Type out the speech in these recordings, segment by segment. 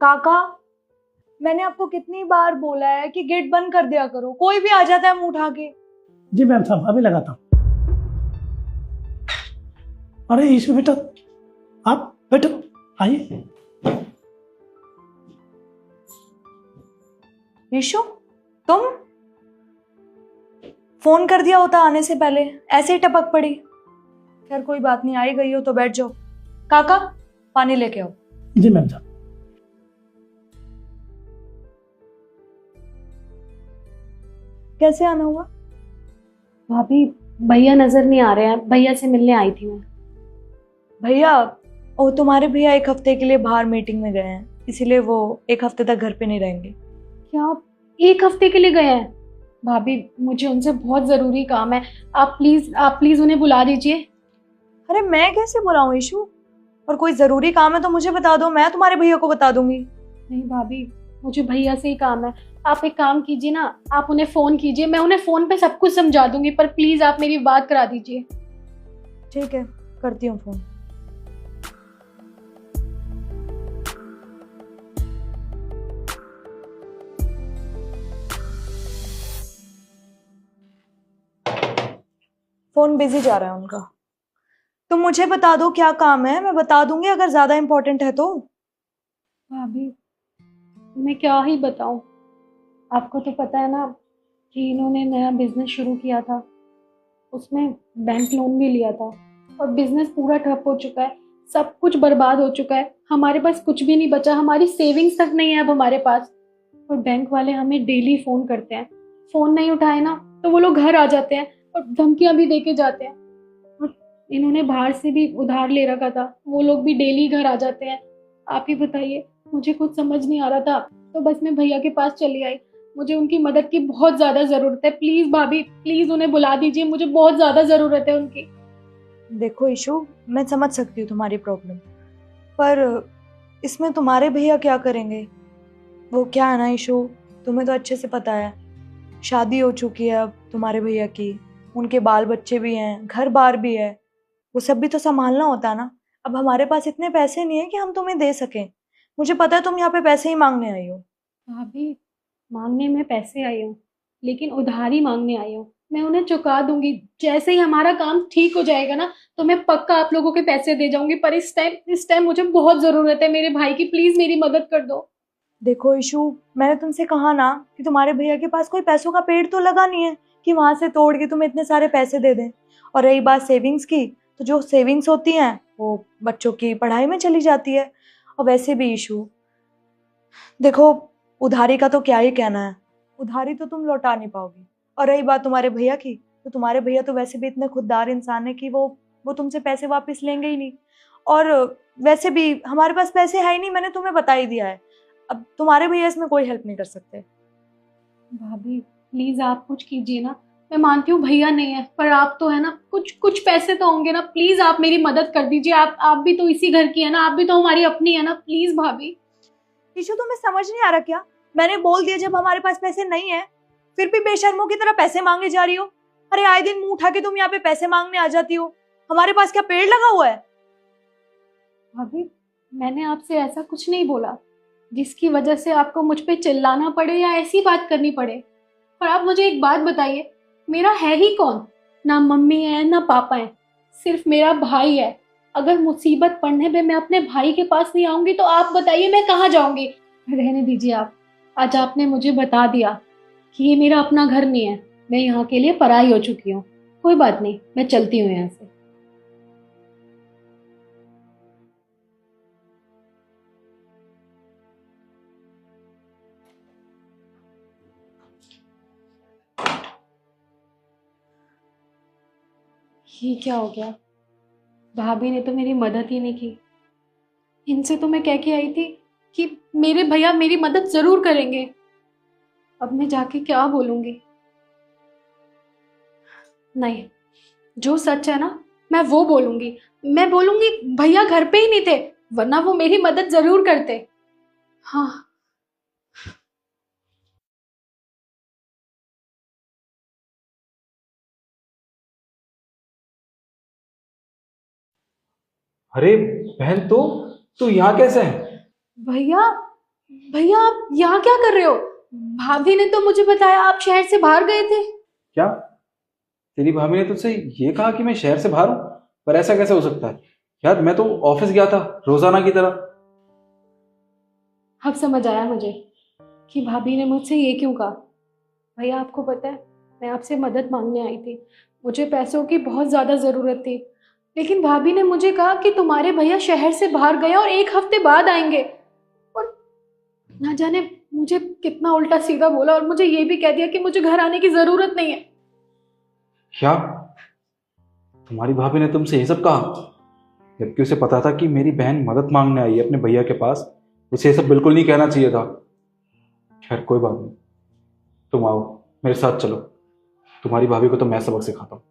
काका, मैंने आपको कितनी बार बोला है कि गेट बंद कर दिया करो, कोई भी आ जाता है मुंह उठा के। जी मैम साहब, अभी लगाता हूँ। अरे ईशु बेटा, आप बैठो, आइए। ईशु, तुम फोन कर दिया होता आने से पहले, ऐसे ही टपक पड़ी। खैर कोई बात नहीं, आई गई हो तो बैठ जाओ। काका, पानी लेके आओ। जी मैम साहब। कैसे आना हुआ? भाभी, भैया नजर नहीं आ रहे हैं, भैया से मिलने आई थी मैं। भैया, ओ तुम्हारे भैया एक हफ्ते के लिए बाहर मीटिंग में गए हैं, इसीलिए वो एक हफ्ते तक घर पे नहीं रहेंगे। क्या आप 1 हफ्ते के लिए गए हैं? भाभी, मुझे उनसे बहुत जरूरी काम है, आप प्लीज उन्हें बुला दीजिए। अरे मैं कैसे बुलाऊं ईशु? और कोई जरूरी काम है तो मुझे बता दो, मैं तुम्हारे भैया को बता दूंगी। नहीं भाभी, मुझे भैया से ही काम है। आप एक काम कीजिए ना, आप उन्हें फोन कीजिए, मैं उन्हें फोन पे सब कुछ समझा दूंगी, पर प्लीज आप मेरी बात करा दीजिए। ठीक है, करती हूँ फोन। फोन बिजी जा रहा है उनका। तुम मुझे बता दो क्या काम है, मैं बता दूंगी अगर ज्यादा इंपॉर्टेंट है तो। भाभी, मैं क्या ही बताऊं, आपको तो पता है ना कि इन्होंने नया बिजनेस शुरू किया था, उसमें बैंक लोन भी लिया था और बिजनेस पूरा ठप हो चुका है, सब कुछ बर्बाद हो चुका है, हमारे पास कुछ भी नहीं बचा, हमारी सेविंग्स तक नहीं है अब हमारे पास। और बैंक वाले हमें डेली फोन करते हैं, फोन नहीं उठाए ना तो वो लोग घर आ जाते हैं और धमकियां भी देके जाते हैं। और इन्होंने बाहर से भी उधार ले रखा था, वो लोग भी डेली घर आ जाते हैं। आप ही बताइए, मुझे कुछ समझ नहीं आ रहा था, तो बस मैं भैया के पास चली आई। मुझे उनकी मदद की बहुत ज्यादा जरूरत है, प्लीज भाभी, प्लीज उन्हें बुला दीजिए, मुझे बहुत ज्यादा जरूरत है उनकी। देखो ईशु, मैं समझ सकती हूँ तुम्हारी प्रॉब्लम, पर इसमें तुम्हारे भैया क्या करेंगे? वो क्या है ना ईशु, तुम्हें तो अच्छे से पता है, शादी हो चुकी है अब तुम्हारे भैया की, उनके बाल बच्चे भी हैं, घर बार भी है, वो सब भी तो संभालना होता है ना। अब हमारे पास इतने पैसे नहीं है कि हम तुम्हें दे सकें। मुझे पता है तुम यहाँ पे पैसे ही मांगने आई हो। भाभी, मांगने में पैसे आई हूँ, लेकिन उधारी मांगने आई हूँ, मैं उन्हें चुका दूंगी। जैसे ही हमारा काम ठीक हो जाएगा ना, तो मैं पक्का आप लोगों के पैसे दे जाऊंगी, पर इस टाइम मुझे बहुत जरूरत है मेरे भाई की, प्लीज मेरी मदद कर दो। देखो ईशु, मैंने तुमसे कहा ना कि तुम्हारे भैया के पास कोई पैसों का पेड़ तो लगा नहीं है कि वहां से तोड़ के तुम्हें इतने सारे पैसे दे दें। और रही बात सेविंग्स की, तो जो सेविंग्स होती हैं वो बच्चों की पढ़ाई में चली जाती है। और वैसे भी ईशु, देखो, उधारी का तो क्या ही कहना है, उधारी तो तुम लौटा नहीं पाओगी। और रही बात तुम्हारे भैया की, तो तुम्हारे भैया तो वैसे भी इतने खुददार इंसान है कि वो तुमसे पैसे वापस लेंगे ही नहीं। और वैसे भी हमारे पास पैसे है ही नहीं, मैंने तुम्हें बता ही दिया है। अब तुम्हारे भैया इसमें कोई हेल्प नहीं कर सकते। भाभी, प्लीज आप कुछ कीजिए ना, मैं मानती हूँ भैया नहीं है, पर आप तो है ना, कुछ कुछ पैसे तो होंगे ना, प्लीज आप मेरी मदद कर दीजिए। आप भी तो इसी घर की है ना, आप भी तो हमारी अपनी है ना, प्लीज भाभी। ईशु, तुम्हें समझ नहीं आ रहा क्या? मैंने बोल दिया जब हमारे पास पैसे नहीं है, फिर भी बेशर्मों की तरह पैसे मांगे जा रही हो। अरे आए दिन मुंह उठा के तुम यहाँ पे पैसे मांगने आ जाती हो। हमारे पास क्या पेड़ लगा हुआ है? भाभी, मैंने आपसे ऐसा कुछ नहीं बोला जिसकी वजह से आपको मुझ पे चिल्लाना पड़े या ऐसी बात करनी पड़े। पर आप मुझे एक बात बताइए, मेरा है ही कौन? ना मम्मी है ना पापा है, सिर्फ मेरा भाई है। अगर मुसीबत पड़ने पे मैं अपने भाई के पास नहीं आऊंगी तो आप बताइए मैं कहाँ जाऊंगी? रहने दीजिए आप, आज आपने मुझे बता दिया कि ये मेरा अपना घर नहीं है, मैं यहाँ के लिए पराई हो चुकी हूँ। कोई बात नहीं, मैं चलती हूँ यहाँ से। ये क्या हो गया? भाभी ने तो मेरी मदद ही नहीं की। इनसे तो मैं कह के आई थी कि मेरे भैया मेरी मदद जरूर करेंगे। अब मैं जाके क्या बोलूंगी? नहीं, जो सच है ना मैं वो बोलूंगी। मैं बोलूंगी भैया घर पे ही नहीं थे, वरना वो मेरी मदद जरूर करते। हाँ। अरे बहन, तो तू यहाँ कैसे है? भैया, भैया आप यहाँ क्या कर रहे हो? भाभी ने तो मुझे बताया आप शहर से बाहर गए थे। क्या तेरी भाभी ने तुझसे ये कहा कि मैं शहर से बाहर हूँ? पर ऐसा कैसे हो सकता है यार, मैं तो ऑफिस गया था रोजाना की तरह। अब समझ आया मुझे कि भाभी ने मुझसे ये क्यों कहा। भैया आपको पता है, मैं आपसे मदद मांगने आई थी। मुझे पैसों की बहुत ज़्यादा ज़रूरत थी, लेकिन भाभी ने मुझे कहा कि तुम्हारे भैया शहर से बाहर गए और 1 हफ्ते बाद आएंगे। और ना जाने मुझे कितना उल्टा सीधा बोला, और मुझे ये भी कह दिया कि मुझे घर आने की ज़रूरत नहीं है। क्या तुम्हारी भाभी ने तुमसे ये सब कहा? जबकि उसे पता था कि मेरी बहन मदद मांगने आई है अपने भैया के पास। उसे ये सब बिल्कुल नहीं कहना चाहिए था। खैर कोई बात नहीं, तुम आओ मेरे साथ चलो, तुम्हारी भाभी को तो मैं सबक सिखाता हूँ।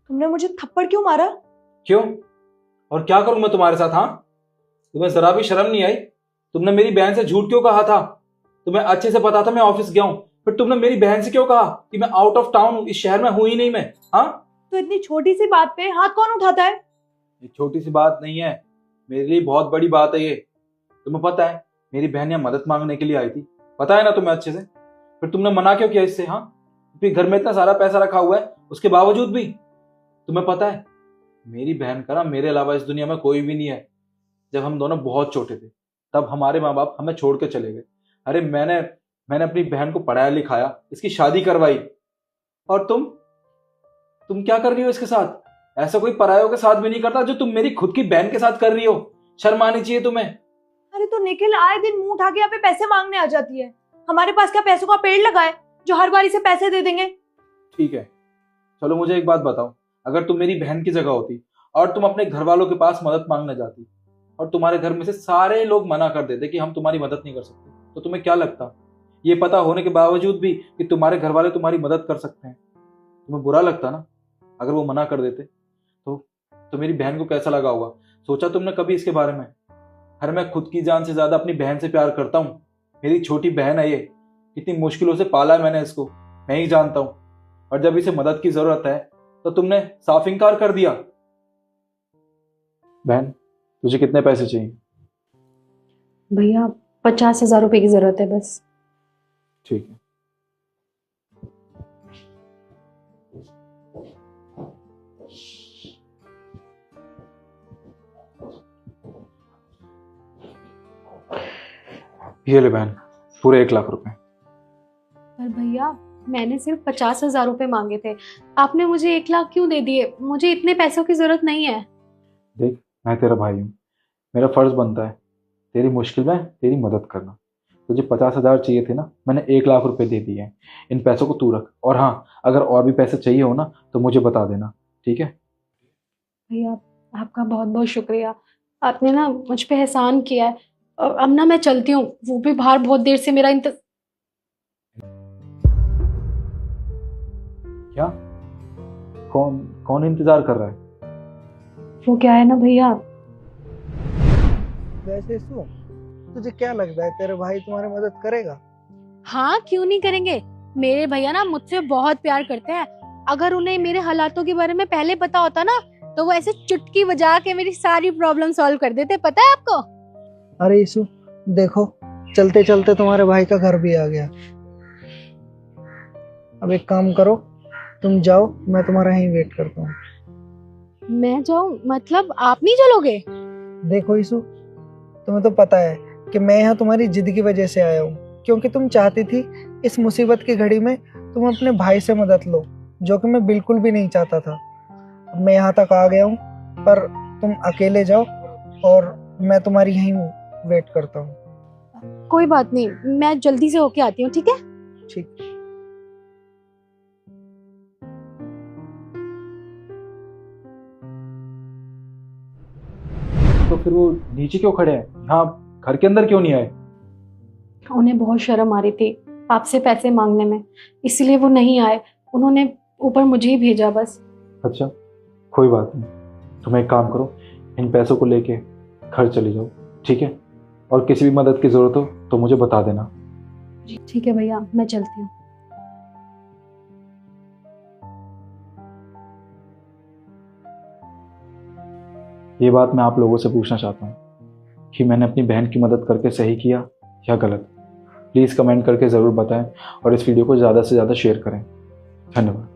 तुमने मुझे थप्पड़ क्यों मारा? क्यों? और क्या करूं मैं तुम्हारे साथ? हाँ, तुम्हें जरा भी शर्म नहीं आई? तुमने मेरी बहन से झूठ क्यों कहा था? तुम्हें अच्छे से पता था मैं ऑफिस गया हूं, फिर तुमने मेरी बहन से क्यों कहा कि मैं आउट ऑफ टाउन हूं, इस शहर में हूं ही नहीं मैं? हाँ, तो इतनी छोटी सी बात पे हाथ कौन उठाता है? ये छोटी सी बात नहीं है, मेरे लिए बहुत बड़ी बात है ये। तुम्हें पता है मेरी बहन यहाँ मदद मांगने के लिए आई थी, पता है ना तुम्हें अच्छे से? फिर तुमने मना क्यों किया इससे? हाँ, क्योंकि घर में इतना सारा पैसा रखा हुआ है, उसके बावजूद भी तुम्हें पता है मेरी बहन का ना मेरे अलावा इस दुनिया में कोई भी नहीं है। जब हम दोनों बहुत छोटे थे तब हमारे माँ बाप हमें छोड़ के चले गए। अरे मैंने मैंने अपनी बहन को पढ़ाया लिखाया, इसकी शादी करवाई, और तुम क्या कर रही हो इसके साथ? ऐसा कोई परायों के साथ भी नहीं करता जो तुम मेरी खुद की बहन के साथ कर रही हो। शर्म आनी चाहिए तुम्हें। अरे तो निखिल आए दिन मुंह उठा के यहाँ पे पैसे मांगने आ जाती है। हमारे पास क्या पैसों का पेड़ लगा है जो हर बार इसे पैसे दे देंगे? ठीक है, चलो मुझे एक बात बताओ, अगर तुम मेरी बहन की जगह होती और तुम अपने घर वालों के पास मदद मांगने जाती और तुम्हारे घर में से सारे लोग मना कर देते कि हम तुम्हारी मदद नहीं कर सकते, तो तुम्हें क्या लगता? ये पता होने के बावजूद भी कि तुम्हारे घर वाले तुम्हारी मदद कर सकते हैं, तुम्हें बुरा लगता ना अगर वो मना कर देते? तो मेरी बहन को कैसा लगा होगा? सोचा तुमने कभी इसके बारे में? अरे मैं खुद की जान से ज्यादा अपनी बहन से प्यार करता हूँ। मेरी छोटी बहन है ये, कितनी मुश्किलों से पाला है मैंने इसको, मैं ही जानता हूँ। और जब इसे मदद की जरूरत है तो तुमने साफ इनकार कर दिया। बहन, तुझे कितने पैसे चाहिए? भैया 50,000 रुपए की ज़रूरत है बस। ठीक है, ये ले बहन, पूरे 1 लाख रुपए। पर भैया मैंने सिर्फ 50,000 रुपए मांगे थे, आपने मुझे 1 लाख क्यों दे दिए? मुझे इतने पैसों की जरूरत नहीं है। देख, मैं तेरा भाई हूँ, मेरा फर्ज बनता है तेरी मुश्किल में तेरी मदद करना। तुझे 50,000 चाहिए थे ना, मैंने 1 लाख रुपए दे दिए हैं। इन पैसों को तू रख, और हाँ, अगर और भी पैसे चाहिए हो ना तो मुझे बता देना, ठीक है? भैया आपका बहुत बहुत शुक्रिया, आपने ना मुझ पे एहसान किया है। और अब ना मैं चलती हूँ, वो भी बाहर बहुत देर से मेरा क्या? कौन कौन इंतजार कर रहा है? वो क्या है ना भैया, वैसे सु तुझे क्या लगता है तेरे भाई तुम्हारी मदद करेगा? हाँ क्यों नहीं करेंगे। मेरे भैया ना मुझसे बहुत प्यार करते हैं। अगर उन्हें मेरे हालातों के बारे में पहले पता होता ना तो वो ऐसे चुटकी बजा के मेरी सारी प्रॉब्लम सॉल्व कर देते, पता है आपको? अरे यीशु, देखो चलते चलते तुम्हारे भाई का घर भी आ गया। अब एक काम करो, तुम जाओ, मैं तुम्हारा यहीं वेट करता हूँ। मैं जाऊं? मतलब आप नहीं चलोगे? देखो यीशु, तुम्हें तो पता है कि मैं यहाँ तुम्हारी जिद की वजह से आया हूँ, क्योंकि तुम चाहती थी इस मुसीबत की घड़ी में तुम अपने भाई से मदद लो, जो कि मैं बिल्कुल भी नहीं चाहता था। अब मैं यहाँ तक आ गया हूँ, पर तुम अकेले जाओ और मैं तुम्हारी यहीं वेट करता हूँ। कोई बात नहीं, मैं जल्दी से होके आती हूँ, ठीक है? ठीक। तो फिर वो नीचे क्यों खड़े हैं? यहाँ घर के अंदर क्यों नहीं आए? उन्हें बहुत शर्म आ रही थी आपसे पैसे मांगने में, इसलिए वो नहीं आए। उन्होंने ऊपर मुझे ही भेजा बस। अच्छा, कोई बात नहीं, तुम एक काम करो, इन पैसों को लेके घर चले जाओ, ठीक है? और किसी भी मदद की जरूरत हो तो मुझे बता देना। ठीक है भैया, मैं चलती हूँ। ये बात मैं आप लोगों से पूछना चाहता हूँ कि मैंने अपनी बहन की मदद करके सही किया या गलत। प्लीज़ कमेंट करके ज़रूर बताएं और इस वीडियो को ज़्यादा से ज़्यादा शेयर करें। धन्यवाद।